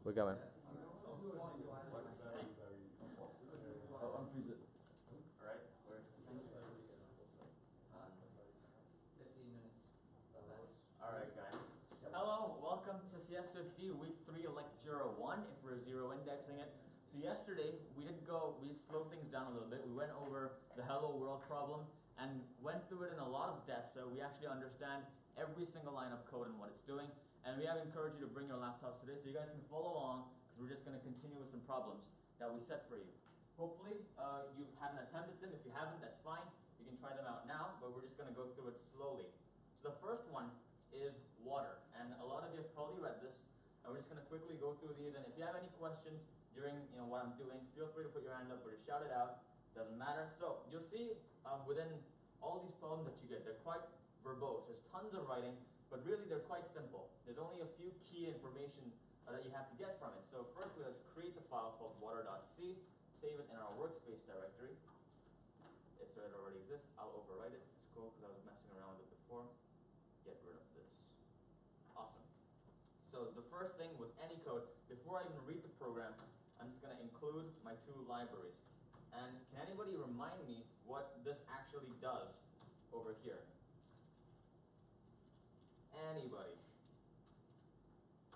We're going. Unfreeze it. Alright, where's the thing? 15 minutes. Alright, guys. Hello, welcome to CS50 Week 3 Lecture 1, if we're zero indexing it. So yesterday, we slowed things down a little bit. We went over the hello world problem and went through it in a lot of depth, so we actually understand every single line of code and what it's doing. And we have encouraged you to bring your laptops today so you guys can follow along, because we're just going to continue with some problems that we set for you. Hopefully, you haven't attempted them. If you haven't, that's fine. You can try them out now, but we're just going to go through it slowly. So the first one is water, and a lot of you have probably read this, and we're just going to quickly go through these. And if you have any questions during what I'm doing, feel free to put your hand up or to shout it out. Doesn't matter. So you'll see within all these problems that you get, they're quite verbose. There's tons of writing, but really they're quite simple. There's only a few key information that you have to get from it. So firstly, let's create the file called water.c, save it in our workspace directory. It already exists. I'll overwrite it. It's cool because I was messing around with it before. Get rid of this. Awesome. So the first thing with any code, before I even read the program, I'm just going to include my two libraries. And can anybody remind me what this actually does over here? Anybody?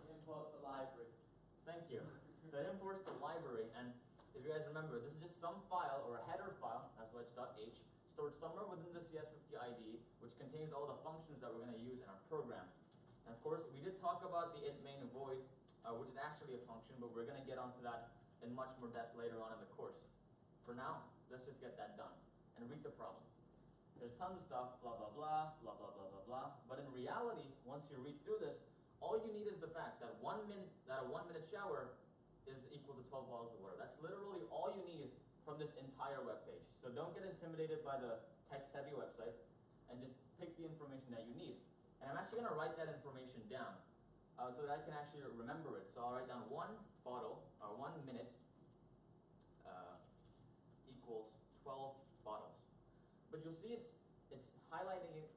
Imports the library. Thank you. So it imports the library, and if you guys remember, this is just some file or a header file, that's why it's .h, stored somewhere within the CS50 IDE, which contains all the functions that we're going to use in our program. And of course, we did talk about the int main void, which is actually a function, but we're going to get onto that in much more depth later on in the course. For now, let's just get that done and read the problem. There's tons of stuff, blah, blah, blah, blah, blah, blah, blah, blah. But in reality, once you read through this, all you need is the fact that a 1 minute shower is equal to 12 bottles of water. That's literally all you need from this entire web page. So don't get intimidated by the text-heavy website, and just pick the information that you need. And I'm actually going to write that information down so that I can actually remember it. So I'll write down 1 bottle, or 1 minute equals 12 bottles. But you'll see it's highlighting it,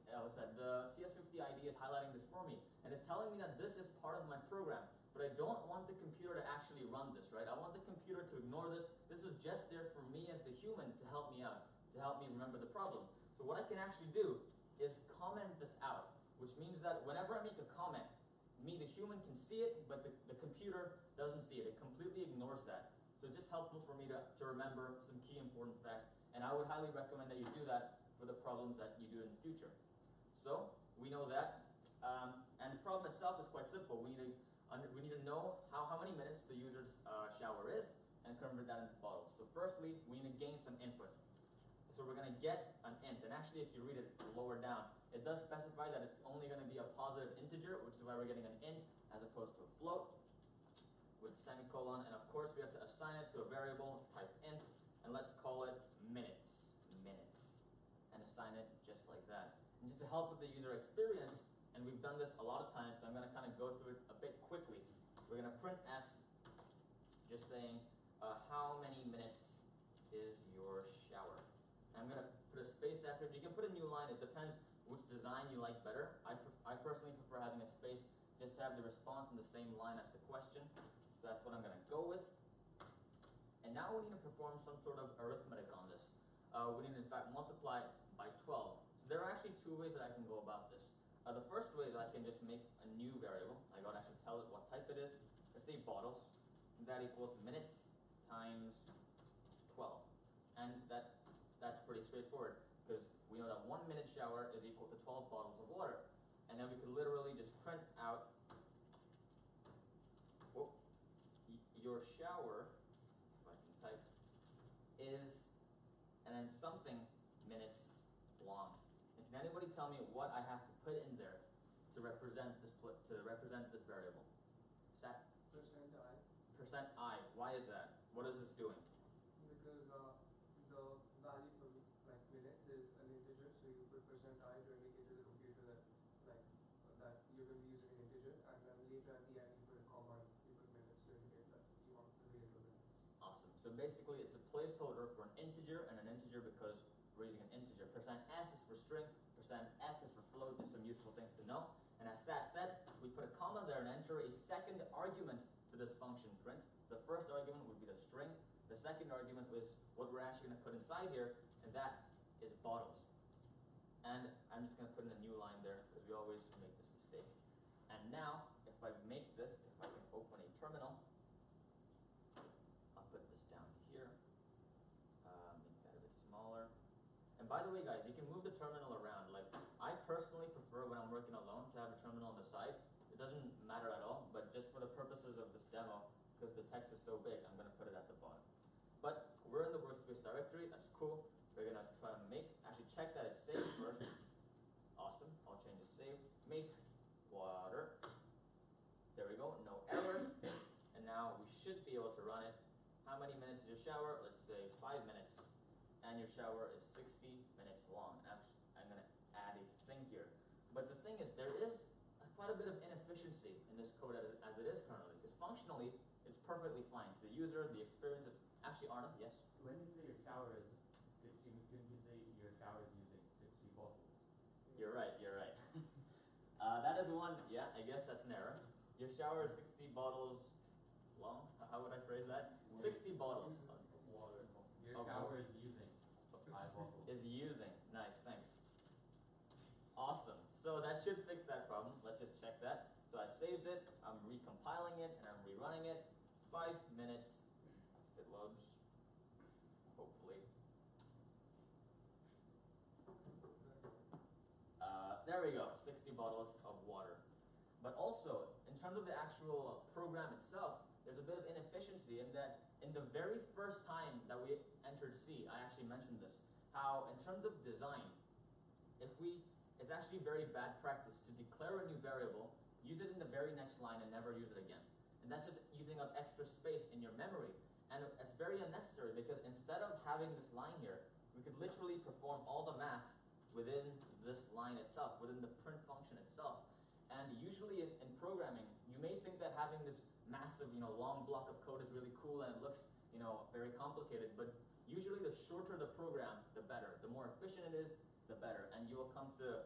the CS50 IDE is highlighting this for me, and it's telling me that this is part of my program, but I don't want the computer to actually run this, right? I want the computer to ignore this. This is just there for me as the human to help me out, to help me remember the problem. So what I can actually do is comment this out, which means that whenever I make a comment, me, the human, can see it, but the computer doesn't see it. It completely ignores that. So it's just helpful for me to remember some key important facts, and I would highly recommend that you do that for the problems that you do in the future. So we know that, and the problem itself is quite simple. We need to know how many minutes the user's shower is and convert that into bottles. So firstly, we need to gain some input. So we're going to get an int, and actually if you read it lower down, it does specify that it's only going to be a positive integer, which is why we're getting an int as opposed to a float with a semicolon. And of course we have to assign it to a variable type int, and let's call it minutes, and assign it just like that. And just to help with the user experience, and we've done this a lot of times, so I'm going to kind of go through it a bit quickly. We're going to print f, just saying how many minutes is your shower. And I'm going to put a space after it. You can put a new line. It depends which design you like better. I personally prefer having a space just to have the response in the same line as the question. So that's what I'm going to go with. And now we need to perform some sort of arithmetic on this. We need to, in fact, multiply it by 12. So there are actually two ways that I can go about this. The first way is I can just make a new variable. I gotta actually tell it what type it is. Let's say bottles. That equals minutes times 12. And that's pretty straightforward, because we know that 1 minute shower is equal to 12 bottles of water. And then we could literally just print out your shower, if I can type, is, and then something minutes long. And can anybody tell me what I have to put in there to represent this variable? Sat? %i. Why is that? What is this doing? Because the value for minutes is an integer, so you put %i to indicate to the computer that that you're going to be using an integer, and then later at the end you put a comma and you put minutes to indicate that you want the variable minutes. Awesome. So basically it's a placeholder for an integer, and an integer because we're using an integer. %s is for string, %f is for float. There's some useful things to know. And as Sat said, we put a comma there and enter a second argument to this function, second argument was what we're actually going to put inside here, and that is bottles. And I'm just going to put in a new line there because we always make this mistake. And now, if I make this, if I can open a terminal, I'll put this down here, make that a bit smaller. And by the way, guys, you can move the terminal around. Like, I personally prefer when I'm working alone to have a terminal on the side. It doesn't matter at all, but just for the purposes of this demo, because the text is so big, I'm going to put it at the bottom. But we're in the workspace directory. That's cool. We're going to try to actually check that it's saved first. Awesome. I'll change it saved. Make water. There we go. No errors. And now we should be able to run it. How many minutes is your shower? Let's say 5 minutes. And your shower is 60 minutes long. And actually, I'm going to add a thing here. But the thing is, there is quite a bit of inefficiency in this code as it is currently. Because functionally, it's perfectly fine. To the user, the experience is actually, Arnav, yes? When you say your shower is 60, shouldn't you say your shower is using 60 bottles? You're right, you're right. That is one, yeah, I guess that's an error. Your shower is 60 bottles long. How would I phrase that? 60 bottles. Water. Your shower is using 5 bottles. Is using. Nice, thanks. Awesome. So that should fix that problem. Let's just check that. So I've saved it, I'm recompiling it, and I'm rerunning it. 5 minutes, if it loads, hopefully. There we go, 60 bottles of water. But also, in terms of the actual program itself, there's a bit of inefficiency in that in the very first time that we entered C, I actually mentioned this, how in terms of design, it's actually very bad practice to declare a new variable, use it in the very next line, and never use it again. And that's just using up extra space in your memory. And it's very unnecessary because instead of having this line here, we could literally perform all the math within this line itself, within the print function itself. And usually in programming, you may think that having this massive, long block of code is really cool and it looks, very complicated, but usually the shorter the program, the better. The more efficient it is, the better. And you will come to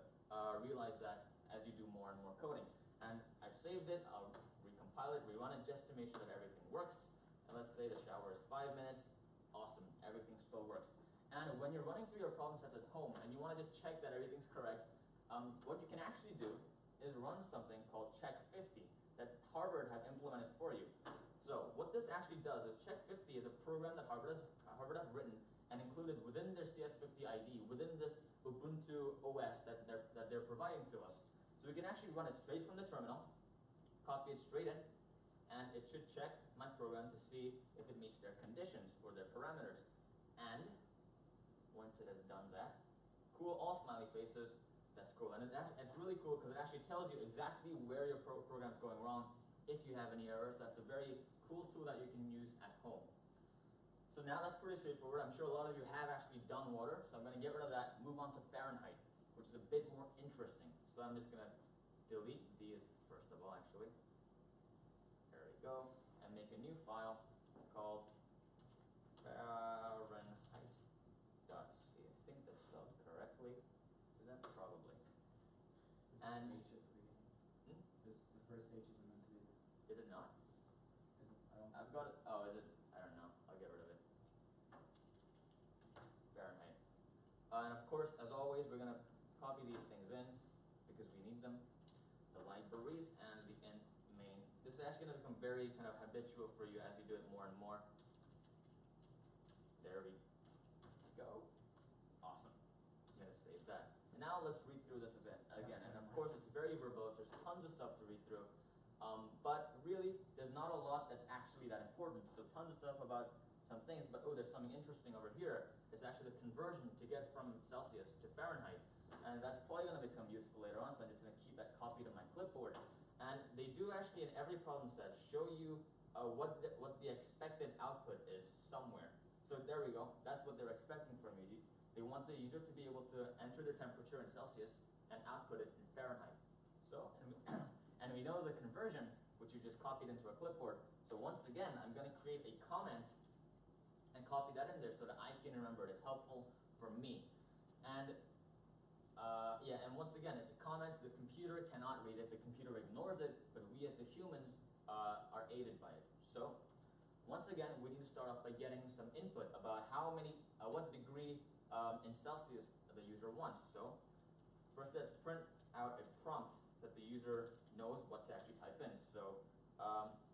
realize that as you do more and more coding. And I've saved it, I'll recompile it, rerun it just to make sure that everything works. And let's say the shower is 5 minutes, awesome, everything still works. And when you're running through your problem sets at home and you want to just check that everything's correct, what you can actually do is run something called check50 that Harvard have implemented for you. So what this actually does is check50 is a program that Harvard have written and included within their CS50 ID, within this Ubuntu OS that they're providing to us. So we can actually run it straight from the terminal, copy it straight in, and it should check my program to see if it meets their conditions or their parameters. And once it has done that, cool, all smiley faces, that's cool. And it's really cool because it actually tells you exactly where your program's going wrong if you have any errors. That's a very cool tool that you can use at home. So now that's pretty straightforward. I'm sure a lot of you have actually done water, so I'm going to get rid of that, move on to Fahrenheit, which is a bit more interesting. So I'm just going to delete these first of all, actually. There we go. And make a new file called Fahrenheit.c. I think that's spelled correctly. Is that probably? And The first H is meant to be. is it not? I've got it. Oh, is it? I don't know. I'll get rid of it. Fahrenheit. And of course, as always, we're going to copy these things in because we need them. The libraries and the int main. This is actually going to become very kind of habitual for you as you do it more and more. There we go. Awesome. I'm going to save that. And now let's read through this again. And of course, it's very verbose. There's tons of stuff to read through. But really, there's not a lot that's actually that important. So tons of stuff about some things, but oh, there's something interesting over here. It's actually the conversion to get from Celsius to Fahrenheit. And that's probably going to become useful later on, so I'm just going to keep that copied on my clipboard. And they do actually, in every problem set, show you what the expected output is somewhere. So there we go. That's what they're expecting from you. They want the user to be able to enter their temperature in Celsius and output it in Fahrenheit. So, and we know the conversion, which you just copied into a clipboard. So once again, I'm going to create a comment and copy that in there so that I can remember it. It's helpful for me. And yeah, and once again, it's a comment. The computer cannot read it. The computer ignores it, but we as the humans are aided by it. So once again, we need to start off by getting some input about what degree in Celsius the user wants. So first let's print out a prompt that the user knows what to actually type in. So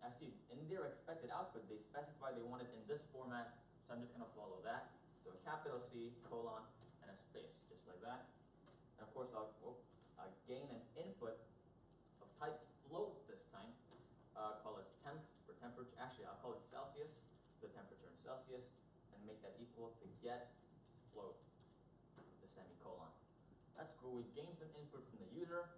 actually in their expected output, they specify they want it in this format, so I'm just going to follow that. So capital C, colon, and a space, just like that. And of course I'll gain an input of type float this time. Call it temp for temperature. Actually, I'll call it Celsius, the temperature in Celsius, and make that equal to get float, the semicolon. That's cool. We've gained some input from the user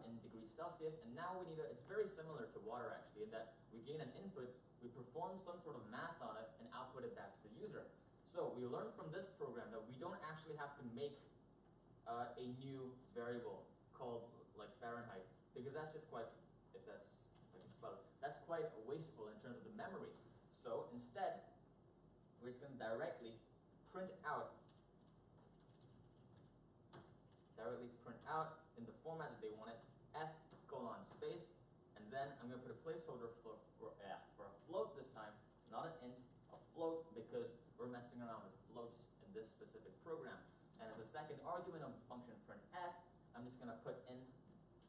in degrees Celsius, and now we need it's very similar to water actually, in that we gain an input, we perform some sort of math on it, and output it back to the user. So we learned from this program that we don't actually have to make a new variable called like Fahrenheit, because that's just quite, if I can spell it, that's quite wasteful in terms of the memory. So instead, we're just going to directly print out in the format that they want it, F colon space, and then I'm going to put a placeholder for a float this time, not an int, a float, because we're messing around with floats in this specific program. And as a second argument of the function printf, I'm just going to put in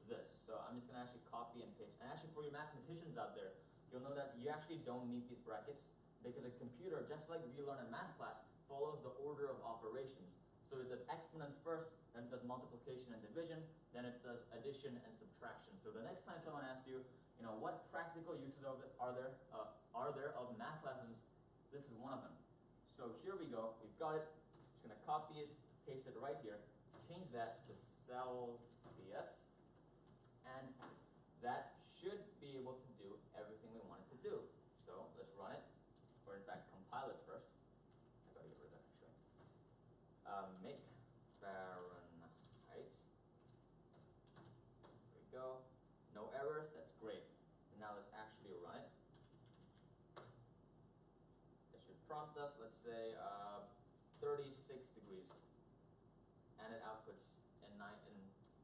this. So I'm just going to actually copy and paste. And actually for your mathematicians out there, you'll know that you actually don't need these brackets, because a computer, just like we learn in math class, follows the order of operations. So it does exponents first, then it does multiplication and division, then it does addition and subtraction. So the next time someone asks you, what practical uses are there of math lessons, this is one of them. So here we go. We've got it. Just going to copy it, paste it right here, change that to Celsius, and that should be able to do everything we want it to do. So let's run it, or in fact compile it first. I gotta get rid of that actually. Make Fahrenheit. There we go. No errors, that's great. And now let's actually run it. It should prompt us, let's say 36 degrees. And it outputs in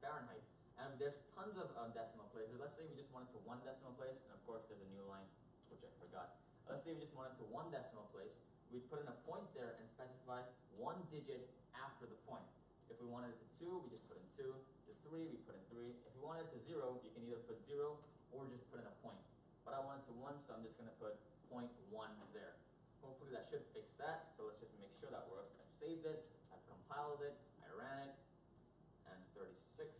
Fahrenheit. And there's tons of decimal places. Let's say we just want it to 1 decimal place, and of course there's a new line, which I forgot. Let's say we just want it to 1 decimal place. We'd put in a point there and specify 1 digit after the point. If we wanted it to 2, we just put in 2. To 3, we put in 3. If we wanted it to 0, you can either put 0 or just put in a point. But I want it to 1, so I'm just going to put 0.1 there. Hopefully that should fix that. So let's just make sure that works. I've saved it, I've compiled it, I ran it, and 36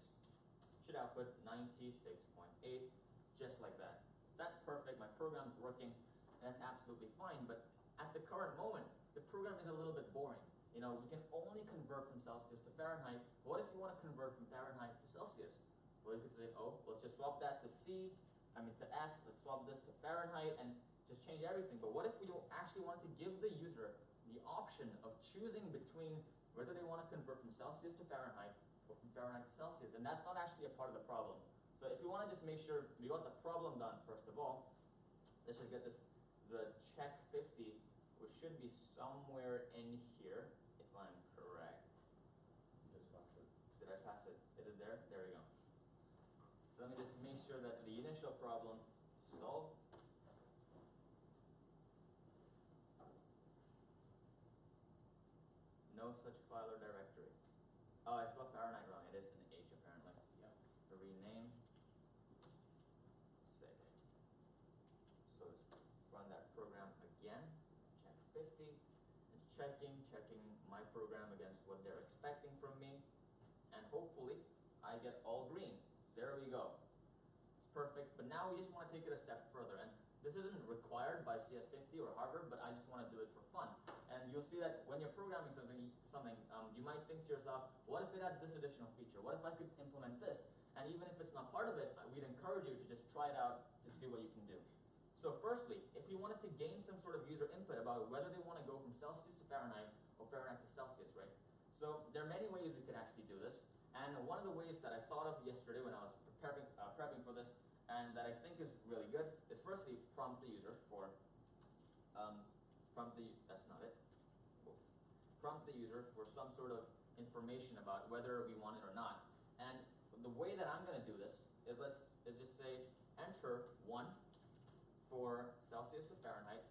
should output 96.8, just like that. That's perfect. My program's working, and that's absolutely fine. But at the current moment, the program is a little bit boring. We can only convert from Celsius to Fahrenheit. What if you want to convert from Fahrenheit to Celsius? Well, you could say, oh, let's just swap that to to F. Let's swap this to Fahrenheit and just change everything. But what if we don't actually want to give the user the option of choosing between whether they want to convert from Celsius to Fahrenheit or from Fahrenheit to Celsius? And that's not actually a part of the problem. So if you want to just make sure we got the problem done, first of all, let's just get the check 50, which should be somewhere in here, if I'm correct. You just passed it. Did I pass it? Is it there? There we go. So let me just make sure that the initial problem is solved. No such file or directory. Oh, I spelled Fahrenheit wrong. It is an H apparently. Yeah. Rename. Save. So let's run that program again. Check 50. It's checking my program against what they're expecting from me. And hopefully I get all green. There we go. It's perfect. But now we just want to take it a step further. And this isn't required by CS50 or Harvard, but I just want to do it for fun. And you'll see that when you're programming something, you might think to yourself, what if it had this additional feature? What if I could implement this? And even if it's not part of it, we'd encourage you to just try it out to see what you can do. So firstly, if you wanted to gain some sort of user input about whether they want to go from Celsius to Fahrenheit or Fahrenheit to Celsius, right? So there are many ways we could actually do this. And one of the ways that I thought of yesterday when I was prepping for this, and that I think is really good, is firstly prompt the user for that's not it. Prompt the user for some sort of information about whether we want it or not. And the way that I'm going to do this is just say enter 1 for Celsius to Fahrenheit,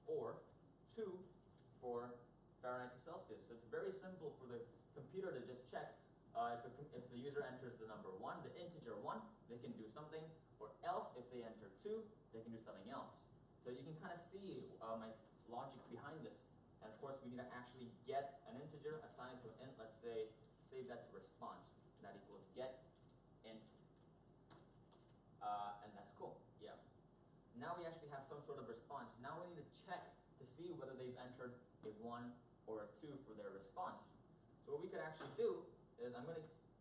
or 2 for Fahrenheit to Celsius. So it's very simple for the computer to just check if the user enters the number 1, the integer 1, they can do something, or else if they enter 2, they can do something else. So you can kind of see my logic behind this. And of course, we need to actually get an integer, assign it to an int. Let's say, save that to response. That equals get int. And that's cool. Yeah. Now we actually have some sort of response. Now we need to check to see whether they've entered a 1 or a 2 for their response. So what we could actually do is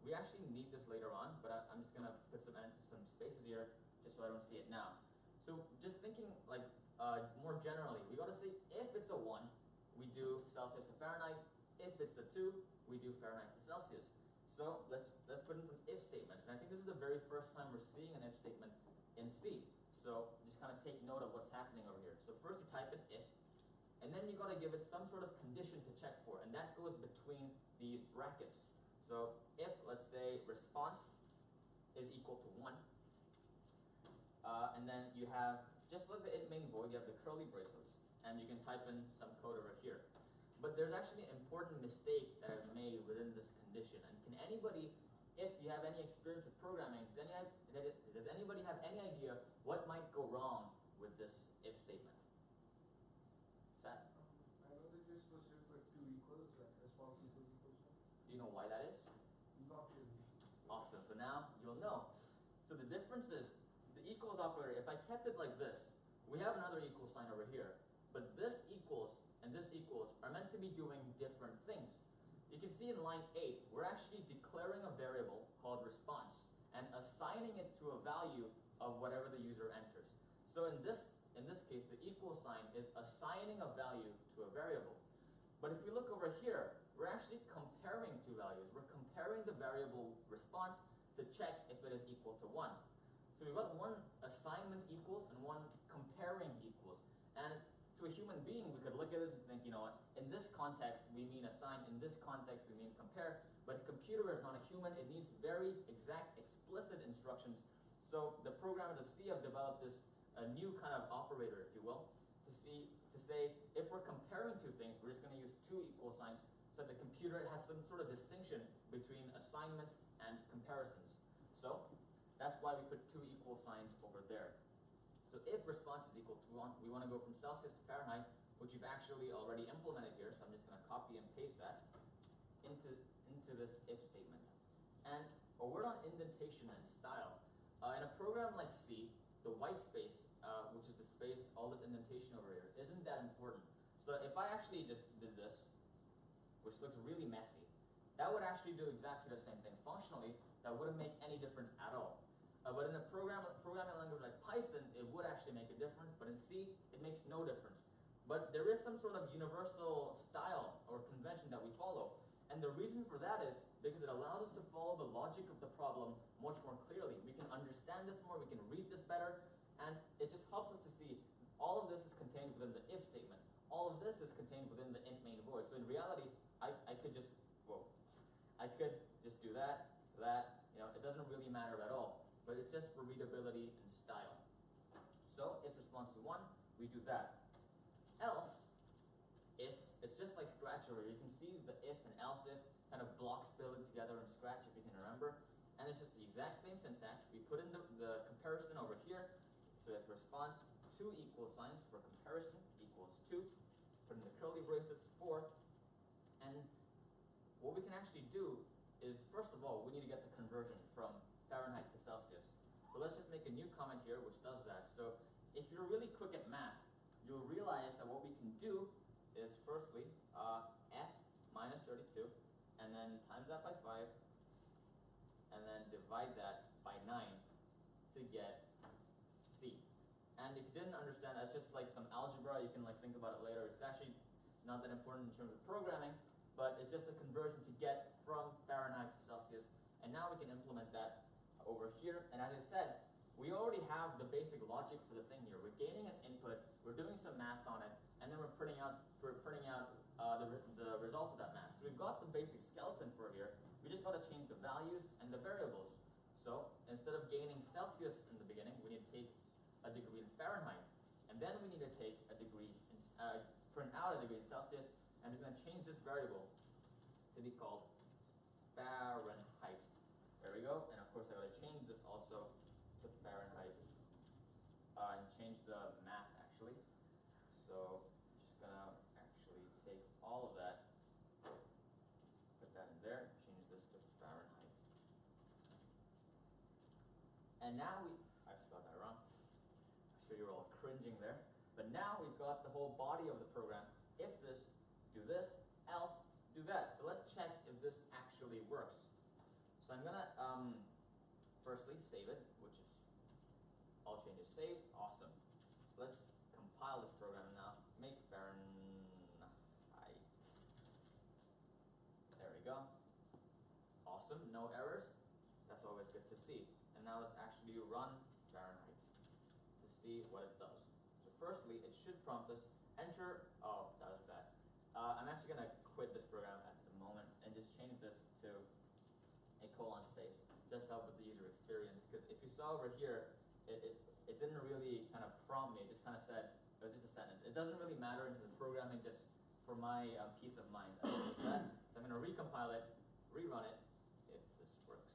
we actually need this later on, but I'm just gonna put some spaces here just so I don't see it now. So just thinking like more generally, we gotta say if it's a 1, we do Celsius to Fahrenheit. If it's a 2, we do Fahrenheit to Celsius. So let's put in some if statements. And I think this is the very first time we're seeing an if statement in C. So just kind of take note of what's happening over here. So first you type in if, and then you got to give it some sort of condition to check for, and that goes between these brackets. So if, let's say, response is equal to 1, and then you have, just like the int main void, you have the curly bracelets, and you can type in some code over here. But there's actually an important mistake that I've made within this condition. And can anybody, if you have any experience with programming, does anybody have any idea what might go wrong with this if statement? Seth? I know that you're supposed to put 2 equals, like response equals equals 1. Do you know why that is? Not really. Awesome. So now you'll know. So the difference is the equals operator, if I kept it like this, we have another equal sign over here. But this equals and this equals are meant to be doing different things. You can see in line 8, we're actually declaring a variable called response and assigning it to a value of whatever the user enters. So in this case, the equal sign is assigning a value to a variable. But if we look over here, we're actually comparing two values. We're comparing the variable response to check if it is equal to 1. So we've got one assignment equals and one comparing equals. And to a human being, we could look at this and think, you know what, in this context, we mean assign, in this context, we mean compare, but a computer is not a human. It needs very exact, explicit instructions. So the programmers of C have developed this new kind of operator, if you will, to say, if we're comparing two things, we're just gonna use 2 equal signs, so the computer has some sort of distinction between assignment and comparisons. So that's why we put 2 equal signs over there. So if response is equal to 1, we want to go from Celsius to Fahrenheit, which we've actually already implemented here, so I'm just going to copy and paste that into this if statement. And a word on indentation and style. In a program like C, the white space, which is the space, all this indentation over here, isn't that important. So if I actually just did this, which looks really messy, that would actually do exactly the same thing. Functionally, that wouldn't make any difference at all. But in a programming language like Python, it would actually make a difference, but in C, it makes no difference. But there is some sort of universal style or convention that we follow. And the reason for that is because it allows us to follow the logic of the problem much more clearly. We can understand this more, we can read this better, and it just helps us to see all of this is contained within the if statement. All of this is contained within the int main void. So in reality, I could just do that, you know, it doesn't really matter at all. But it's just for readability and style. So if response is 1, we do that. Else, if, it's just like Scratch over here. You can see the if and else if kind of blocks building together in Scratch, if you can remember. And it's just the exact same syntax. We put in the comparison over here. So if response 2 equal signs for comparison equals 2, put in the curly bracelets 4. And what we can actually do is, first of all, we need to get the conversion from Fahrenheit to Celsius. So let's just make a new comment here which does that. So if you're really quick at math, you'll realize that what we can do is firstly f minus 32, and then times that by 5, and then divide that by 9 to get C. And if you didn't understand, that's just like some algebra. You can like think about it later. It's actually not that important in terms of programming, but it's just a conversion to get from Fahrenheit to Celsius. And now we can implement that over here. And as I said, we already have the basic logic for the thing here. We're gaining an input, we're doing some math on it, and then we're printing out the result of that math. So we've got the basic skeleton for here. We just got to change the values and the variables. So instead of gaining Celsius in the beginning, we need to take a degree in Fahrenheit, and then we need to take a degree in print out a degree in Celsius, and it's going to change this variable to be called Fahrenheit. There we go. And of course, I got to change this also to Fahrenheit and change the math actually. So just gonna actually take all of that, put that in there, change this to Fahrenheit. And now I spelled that wrong. I'm sure you're all cringing there. But now we've got the whole body of the program. If this, do this, else, do that. So let's check if this actually works. So I'm gonna firstly save it, which is all changes saved. Awesome. So let's compile this program now. Make Fahrenheit. There we go. Awesome. No errors. That's always good to see. And now let's actually run Fahrenheit to see what it does. So firstly, it should prompt us enter. Oh, that was bad. I'm actually gonna quit this program at the moment and just change this to a colon space, just to help with the user experience. Because if you saw over here, it didn't really kind of prompt me. It just kind of said, it was just a sentence. It doesn't really matter into the programming, just for my peace of mind. I don't need that. So I'm going to recompile it, rerun it, if this works.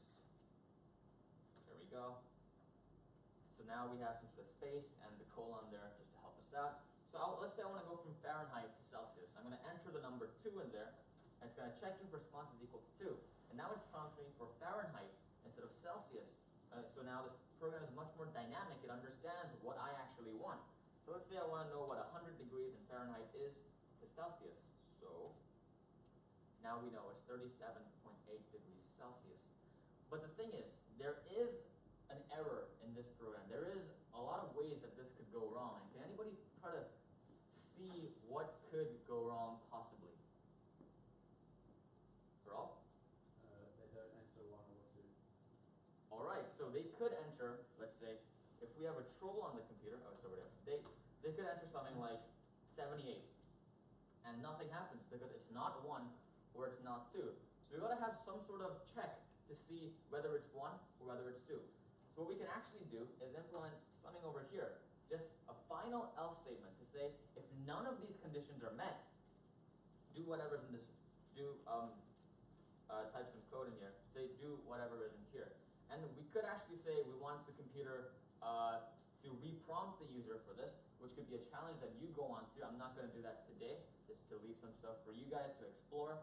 There we go. So now we have some sort of space and the colon there just to help us out. So let's say I want to go from Fahrenheit to Celsius. I'm going to enter the number 2 in there, and it's going to check if response is equal to 2. And now it's prompts me for Fahrenheit instead of Celsius. So now this program is much more dynamic. It understands what I actually want. So let's say I want to know what 100 degrees in Fahrenheit is to Celsius. So now we know it's 37.8 degrees Celsius. But the thing is, there is an error in this program. There is a lot of ways that this could go wrong. And can anybody try to see what could go wrong possibly? Rob? They don't enter 1 or 2. Alright, so they could enter, let's say, if we have a troll on the computer, oh, it's over there, they could enter something like 78, and nothing happens because it's not 1 or it's not 2. So we gotta have some sort of check to see whether it's 1 or whether it's 2. So what we can actually do is implement something over here, just a final else statement to say, if none of these conditions are met, do whatever's in this, type some code in here, say do whatever is in here. And we could actually say we want the computer to reprompt the user for this, which could be a challenge that you go on to. I'm not going to do that today, just to leave some stuff for you guys to explore.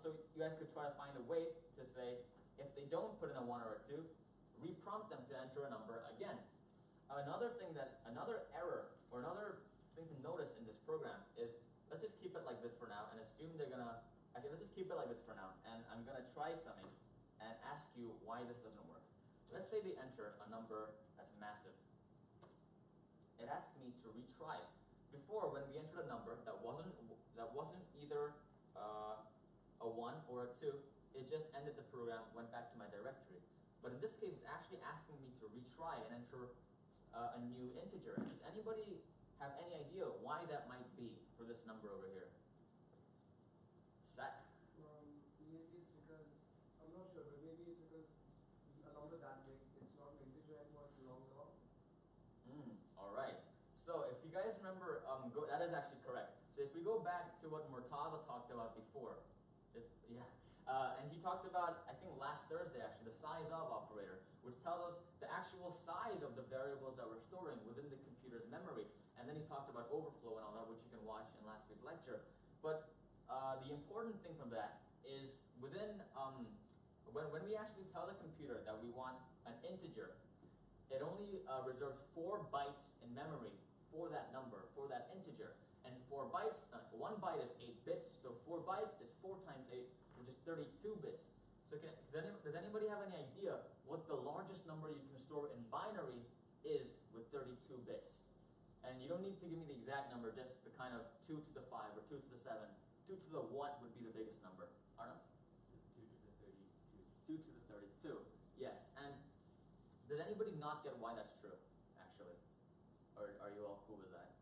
So you guys could try to find a way to say, if they don't put in a 1 or a 2, reprompt them to enter a number again. Another error, or another thing to notice in this program is, let's just keep it like this for now and assume they're going to, okay, let's just keep it like this for now, and I'm going to try something and ask you why this doesn't work. Let's say they enter a number that's massive. It asks me to retry it. Before, when we entered a number that wasn't either a 1 or a 2, it just ended the program, went back to my directory. But in this case, it's actually asking me to retry and enter a new integer. Does anybody have any idea why that might be for this number over here? Set? Maybe it's because, I'm not sure, but maybe it's because a number that big, it's not an integer anymore, it's a long log. Alright. So if you guys remember, that is actually correct. So if we go back to what Murtaza talked about before, and he talked about, I think last Thursday actually, the Sizeof Operator, which tells us the actual size of the variables that we're storing within the computer's memory. And then he talked about overflow and all that, which you can watch in last week's lecture. But the important thing from that is within, when we actually tell the computer that we want an integer, it only reserves 4 bytes in memory for that number, for that integer. And 4 bytes, 1 byte is 8 bits, so 4 bytes is 4 times 8, which is 32 bits. So does anybody have any idea what the largest number you can store in binary is with 32 bits? And you don't need to give me the exact number, just the kind of 2 to the 5 or 2 to the 7. 2 to the what would be the biggest number? Arnav? 2 to the 32. 2 to the 32, yes. And does anybody not get why that's true, actually? Or are you all cool with that?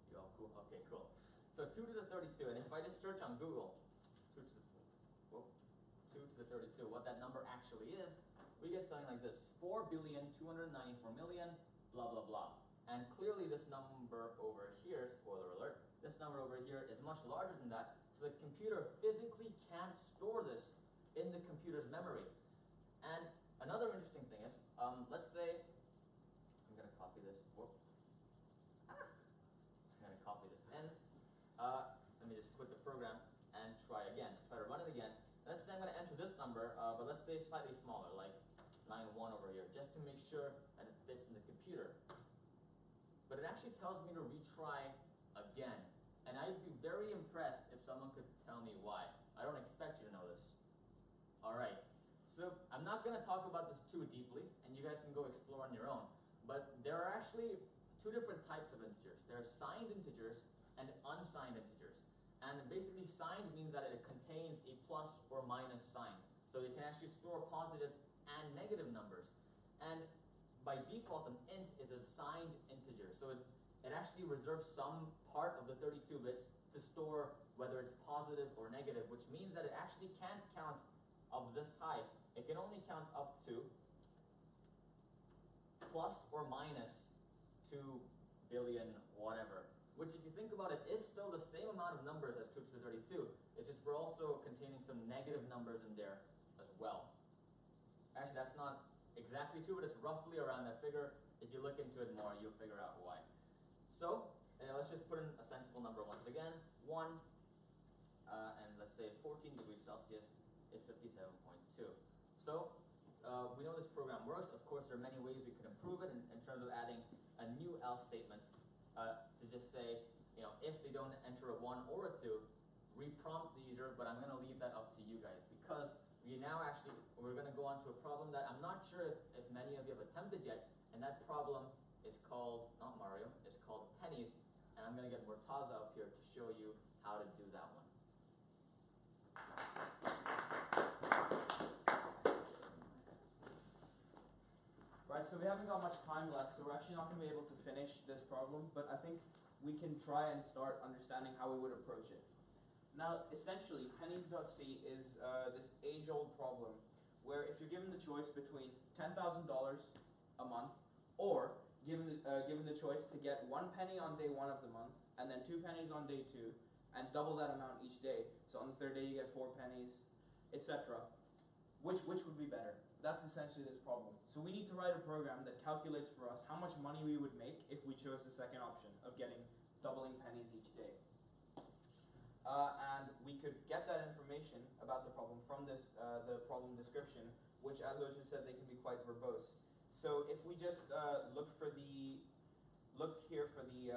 You all cool? Okay, cool. So 2 to the 32, and if I just search on Google, 2 to the 32, what that number actually is, we get something like this, 4,294,000,000, blah, blah, blah. And clearly this number over here, spoiler alert, this number number over here is much larger than that, so the computer physically can't store this in the computer's memory. And another interesting thing is, let's say, I'm going to copy this. Whoop. I'm going to copy this in. Let me just quit the program and try again. Try to run it again. Let's say I'm going to enter this number, but let's say slightly smaller, like 91 over here, just to make sure that it fits in the computer. But it actually tells me to retry again. And I'd be very impressed if someone could tell me why. I don't expect you to know this. Alright, so I'm not going to talk about this too deeply, and you guys can go explore on your own. But there are actually two different types of integers. There are signed integers and unsigned integers. And basically signed means that it contains a plus or minus sign. So it can actually store positive and negative numbers. And by default, an int is a signed integer. So it actually reserves some part of the 32 bits to store whether it's positive or negative, which means that it actually can't count of this high. It can only count up to plus or minus 2 billion whatever. Which, if you think about it, is still the same amount of numbers as 2 to the 32. It's just we're also containing some negative numbers in there as well. Actually, that's not exactly true, but it's roughly around that figure. If you look into it more, you'll figure out why. So, let's just put in a sensible number once again. 1, and let's say 14 degrees Celsius is 57.2. So, we know this program works. Of course, there are many ways we could improve it in terms of adding a new else statement. To just say, if they don't enter a 1 or a 2, reprompt the user, but I'm going to leave that up to you guys, because we're going to go on to a problem that I'm not sure if many of you have attempted yet, and that problem is called, not Mario, it's called pennies, and I'm going to get Murtaza up here to show you how to do that one. Right, so we haven't got much time left, so we're actually not going to be able to finish this problem, but I think we can try and start understanding how we would approach it. Now, essentially, pennies.c is this age-old problem where if you're given the choice between $10,000 a month or given the choice to get 1 penny on day 1 of the month and then 2 pennies on day 2 and double that amount each day, so on the 3rd day you get 4 pennies, etc., which would be better? That's essentially this problem. So we need to write a program that calculates for us how much money we would make if we chose the second option of getting doubling pennies each day. And we could get that information about the problem from this the problem description, which, as Ocean said, they can be quite verbose. So if we just look here for the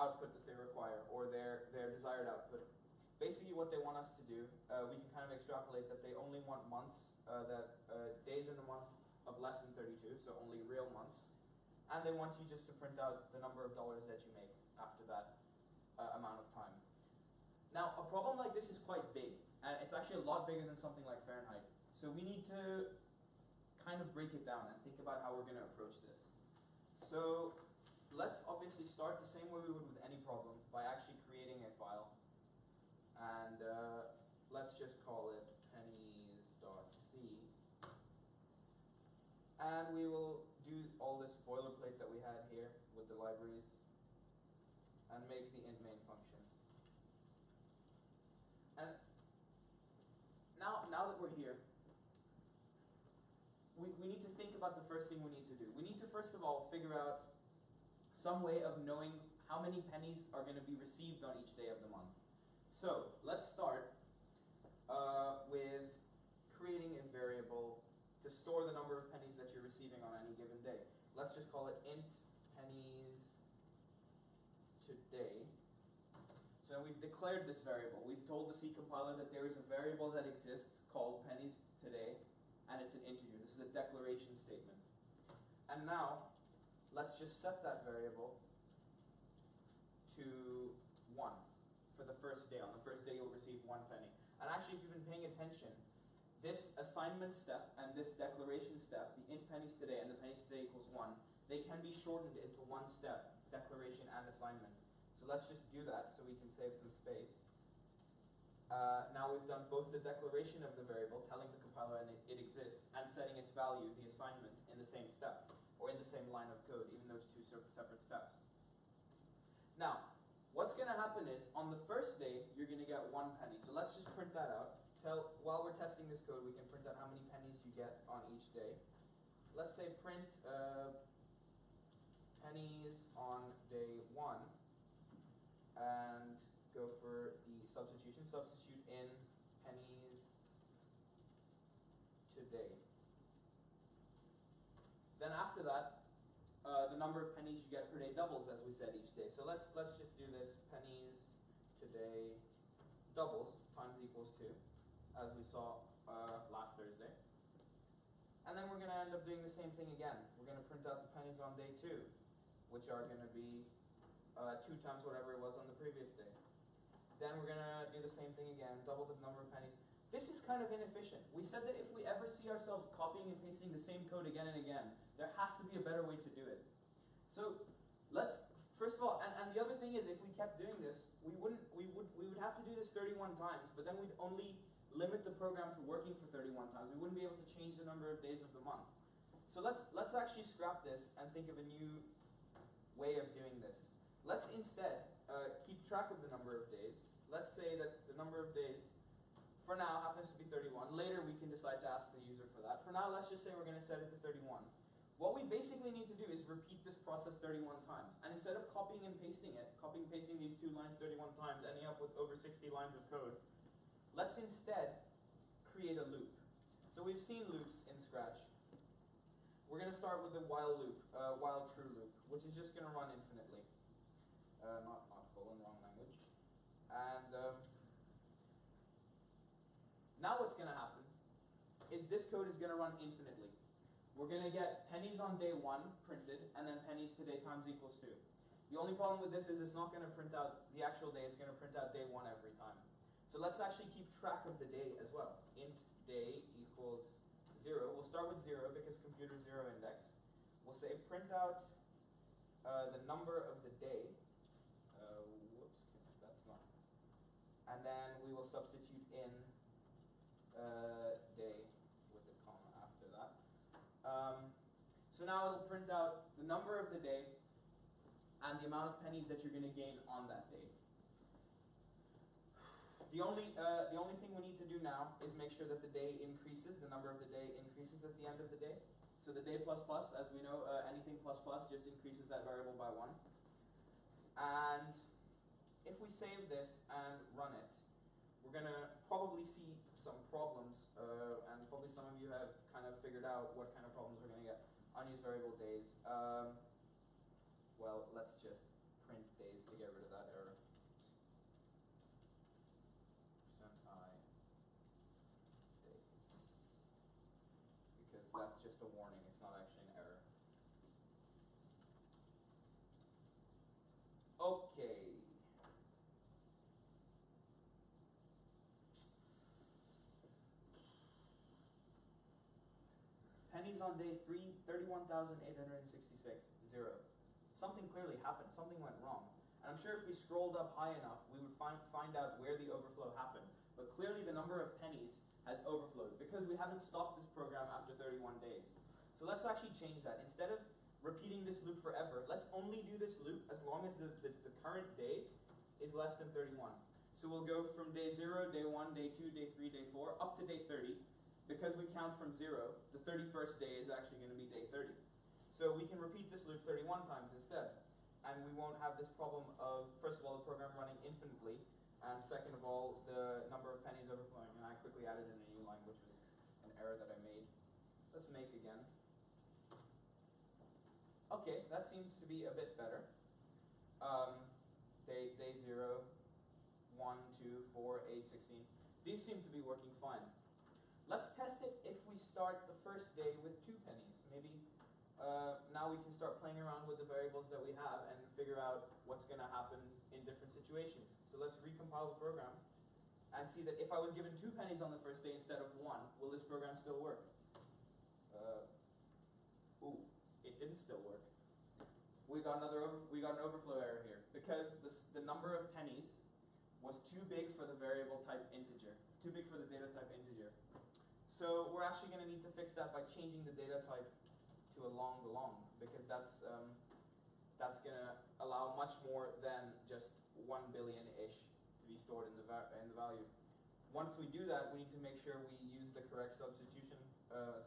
output that they require, or their desired output. Basically, what they want us to do, we can kind of extrapolate that they only want months, days in the month of less than 32, so only real months, and they want you just to print out the number of dollars that you make after that amount of time. Now, a problem like this is quite big, and it's actually a lot bigger than something like Fahrenheit. So we need to kind of break it down and think about how we're going to approach this. So let's obviously start the same way we would with any problem, by actually creating a file. And let's just call it pennies.c. And we will do all this boilerplate that we had here with the libraries and make the int main function. And now that we're here, we need to think about the first thing we need to do. We need to first of all figure out some way of knowing how many pennies are going to be received on each day of the month. So let's start with creating a variable to store the number of pennies that you're receiving on any given day. Let's just call it int pennies today. So we've declared this variable. We've told the C compiler that there is a variable that exists called pennies today, and it's an integer. This is a declaration statement. And now, let's just set that variable to 1 for the first day. On the first day, you'll receive 1 penny. And actually, if you've been paying attention, this assignment step and this declaration step, the int pennies today and the pennies today equals 1, they can be shortened into one step, declaration and assignment. So let's just do that so we can save some space. Now we've done both the declaration of the variable, telling the compiler it exists, and setting its value, the assignment, in the same step, or in the same line of code, even though it's 2 separate steps. Now, what's going to happen is, on the first day, you're going to get 1 penny. So let's just print that out. While we're testing this code, we can print out how many pennies you get on each day. Let's say print pennies on day 1, and go for the substitution. Substitute in pennies today. Then after that, the number of pennies you get per day doubles, as we said, each day. So let's just do this. Pennies today doubles times equals 2, as we saw last Thursday. And then we're going to end up doing the same thing again. We're going to print out the pennies on day 2, which are going to be 2 times whatever it was on the previous day. Then we're going to do the same thing again, double the number of pennies. This is kind of inefficient. We said that if we ever see ourselves copying and pasting the same code again and again, there has to be a better way to do it. So let's, first of all, and the other thing is, if we kept doing this, we would have to do this 31 times, but then we'd only limit the program to working for 31 times. We wouldn't be able to change the number of days of the month. So let's actually scrap this and think of a new way of doing this. Let's instead keep track of the number of days. Let's say that the number of days for now happens to be 31. Later we can decide to ask the user for that. For now, let's just say we're going to set it to 31. What we basically need to do is repeat this process 31 times. And instead of copying and pasting it, copying and pasting these 2 lines 31 times, ending up with over 60 lines of code, let's instead create a loop. So we've seen loops in Scratch. We're going to start with a while loop, while true loop, which is just going to run infinitely. Not colon, wrong language. And now what's going to happen is this code is going to run infinitely. We're going to get pennies on day 1 printed, and then pennies today times equals 2. The only problem with this is it's not going to print out the actual day, it's going to print out day 1 every time. So let's actually keep track of the day as well. Int day equals 0. We'll start with 0 because computer 0 index. We'll say print out the number of the day. Whoops, that's not. And then we will substitute in day with the comma after that. So now it'll print out the number of the day and the amount of pennies that you're going to gain on that day. The only thing we need to do now is make sure that the day increases, the number of the day increases at the end of the day. So the day plus plus, as we know, anything plus plus just increases that variable by 1. And if we save this and run it, we're going to probably see some problems, and probably some of you have kind of figured out what kind of problems we're going to get. Unused variable days. Well, let's just print days to get rid of that error. %I days. Because that's just a warning, it's not actually an error. Okay. Pennies on day 3, 31,866, 0. Something clearly happened, something went wrong. And I'm sure if we scrolled up high enough, we would find out where the overflow happened. But clearly the number of pennies has overflowed because we haven't stopped this program after 31 days. So let's actually change that. Instead of repeating this loop forever, let's only do this loop as long as the current day is less than 31. So we'll go from day 0, day 1, day 2, day 3, day 4, up to day 30. Because we count from 0, the 31st day is actually going to be day 30. So we can repeat this loop 31 times instead. And we won't have this problem of, first of all, the program running infinitely, and second of all, the number of pennies overflowing. And I quickly added in a new line, which was an error that I made. Let's make again. Okay, that seems to be a bit better. Day 0, 1, 2, 4, 8, 16. These seem to be working fine. Let's test it if we start the first day with 2 pennies. Maybe now we can start playing around with the variables that we have and figure out what's going to happen in different situations. So let's recompile the program and see that if I was given 2 pennies on the first day instead of 1, will this program still work? Ooh, it didn't still work. We got an overflow error here because the number of pennies was too big for the variable type integer, too big for the data type integer. So we're actually going to need to fix that by changing the data type to a long because that's going to allow much more than just 1 billion-ish to be stored in the value. Once we do that, we need to make sure we use the correct substitution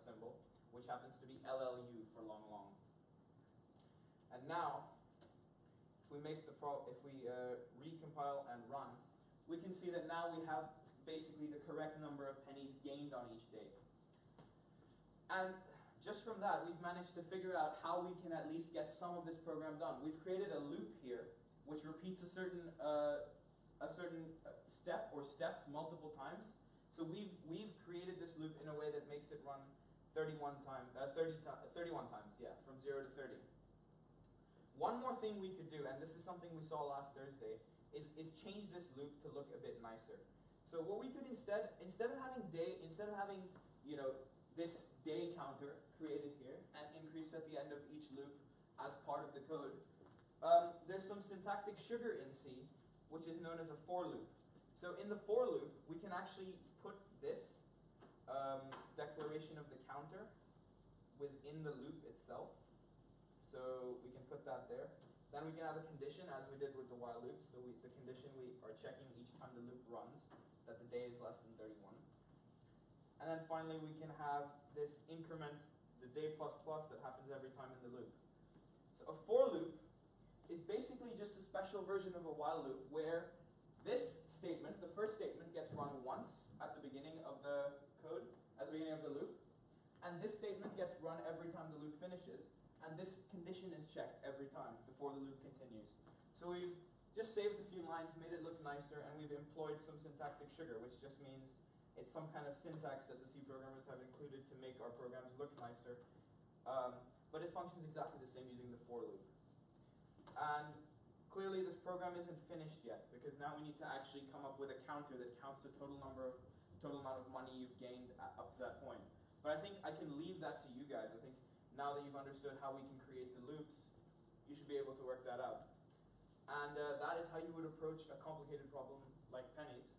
symbol, which happens to be LLU for long long. And now, if we recompile and run, we can see that now we have basically the correct number of pennies gained on each day. And just from that, we've managed to figure out how we can at least get some of this program done. We've created a loop here, which repeats a certain step or steps multiple times. So we've created this loop in a way that makes it run 31 times, yeah, from 0 to 30. One more thing we could do, and this is something we saw last Thursday, is change this loop to look a bit nicer. So what we could instead of having this day counter created here and increased at the end of each loop as part of the code, there's some syntactic sugar in C, which is known as a for loop. So in the for loop, we can actually put this declaration of the counter within the loop itself. So we can put that there. Then we can have a condition, as we did with the while loop. So the condition we are checking each time the loop runs, that the day is less than 31. And then finally we can have this increment, the day plus plus, that happens every time in the loop. So a for loop is basically just a special version of a while loop where this statement, the first statement, gets run once at the beginning of the code, at the beginning of the loop, and this statement gets run every time the loop finishes, and this condition is checked every time before the loop continues. So we've just saved a few lines, made it look nicer, and we've employed some syntactic sugar, which just means it's some kind of syntax that the C programmers have included to make our programs look nicer. But it functions exactly the same using the for loop. And clearly this program isn't finished yet, because now we need to actually come up with a counter that counts the total amount of money you've gained up to that point. But I think I can leave that to you guys. I think now that you've understood how we can create the loops, you should be able to work that out. And that is how you would approach a complicated problem like pennies.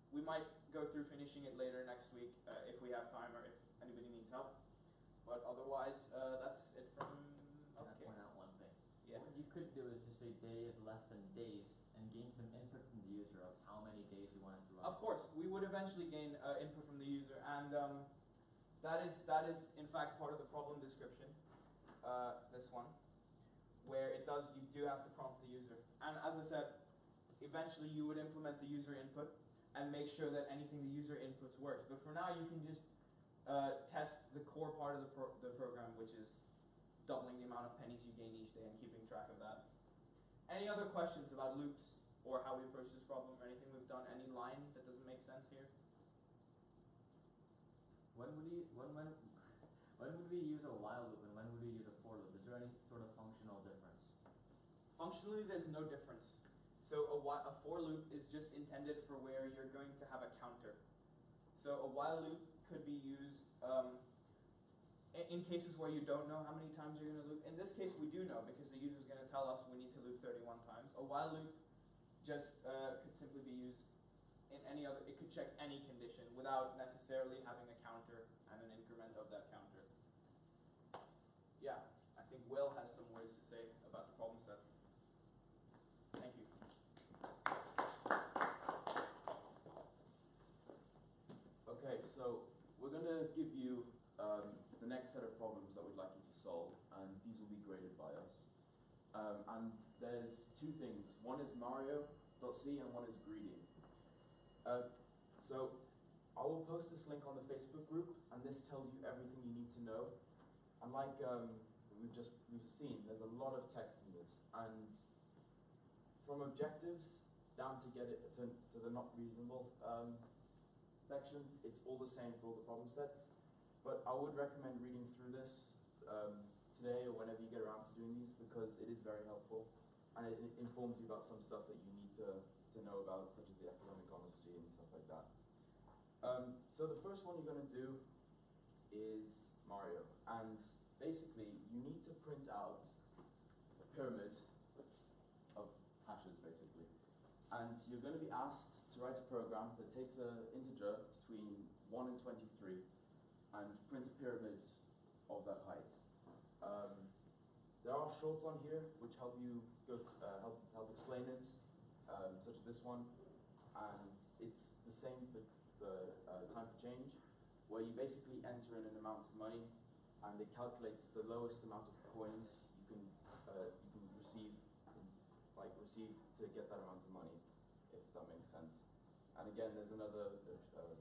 We might go through finishing it later next week if we have time or if anybody needs help. But otherwise, that's it from... Can I point out one thing? Yeah. What you could do is just say day is less than days and gain some input from the user of how many days you want it to run. Of course, we would eventually gain input from the user, and that is in fact part of the problem description, this one, where you do have to prompt the user. And as I said, eventually you would implement the user input and make sure that anything the user inputs works. But for now, you can just test the core part of the program, which is doubling the amount of pennies you gain each day and keeping track of that. Any other questions about loops or how we approach this problem or anything we've done? Any line that doesn't make sense here? When would we use a while loop and when would we use a for loop? Is there any sort of functional difference? Functionally, there's no difference. So a for loop is just intended for where you're going to have a counter. So a while loop could be used in cases where you don't know how many times you're going to loop. In this case, we do know because the user is going to tell us we need to loop 31 times. A while loop just could simply be used in any other, it could check any condition without necessarily having a counter and an increment of that counter. Yeah, I think Will has some words to say about the problem set. Thank you. Okay, so we're going to give you the next set of problems that we'd like you to solve, and these will be graded by us. And there's two things. One is Mario.c and one is greedy. So I will post this link on the Facebook group, and this tells you everything you need to know. And like we've seen, there's a lot of text in this, and from objectives down to get it to the not reasonable section, it's all the same for all the problem sets. But I would recommend reading through this today or whenever you get around to doing these, because it is very helpful and it informs you about some stuff that you need to know about, such as the economic honesty and stuff like that. So the first one you're going to do is Mario, and basically you need to print out a pyramid of hashes, basically, and you're going to be asked to write a program that takes an integer between 1 and 23 and print a pyramid of that height. There are shorts on here which help you help explain it. such as this one, and it's the same for time for change, where you basically enter in an amount of money, and it calculates the lowest amount of coins you can receive, receive to get that amount of money, if that makes sense. And again, there's another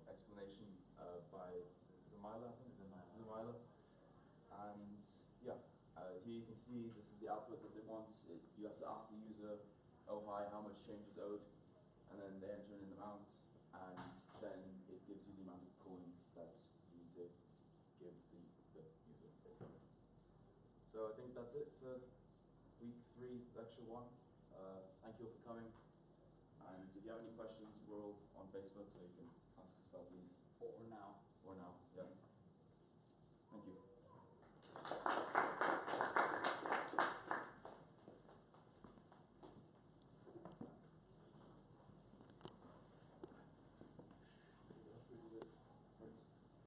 explanation by Zamila, I think. Zamila. And yeah, here you can see this is the output that they want. You have to ask the user, oh hi, how much change is owed, and then they enter in an amount, and then it gives you the amount of coins that you need to give the user, basically. So I think that's it for week 3, lecture 1. Thank you all for coming. And if you have any questions, we're all on Facebook, so you can ask us about these. Or now. Or now.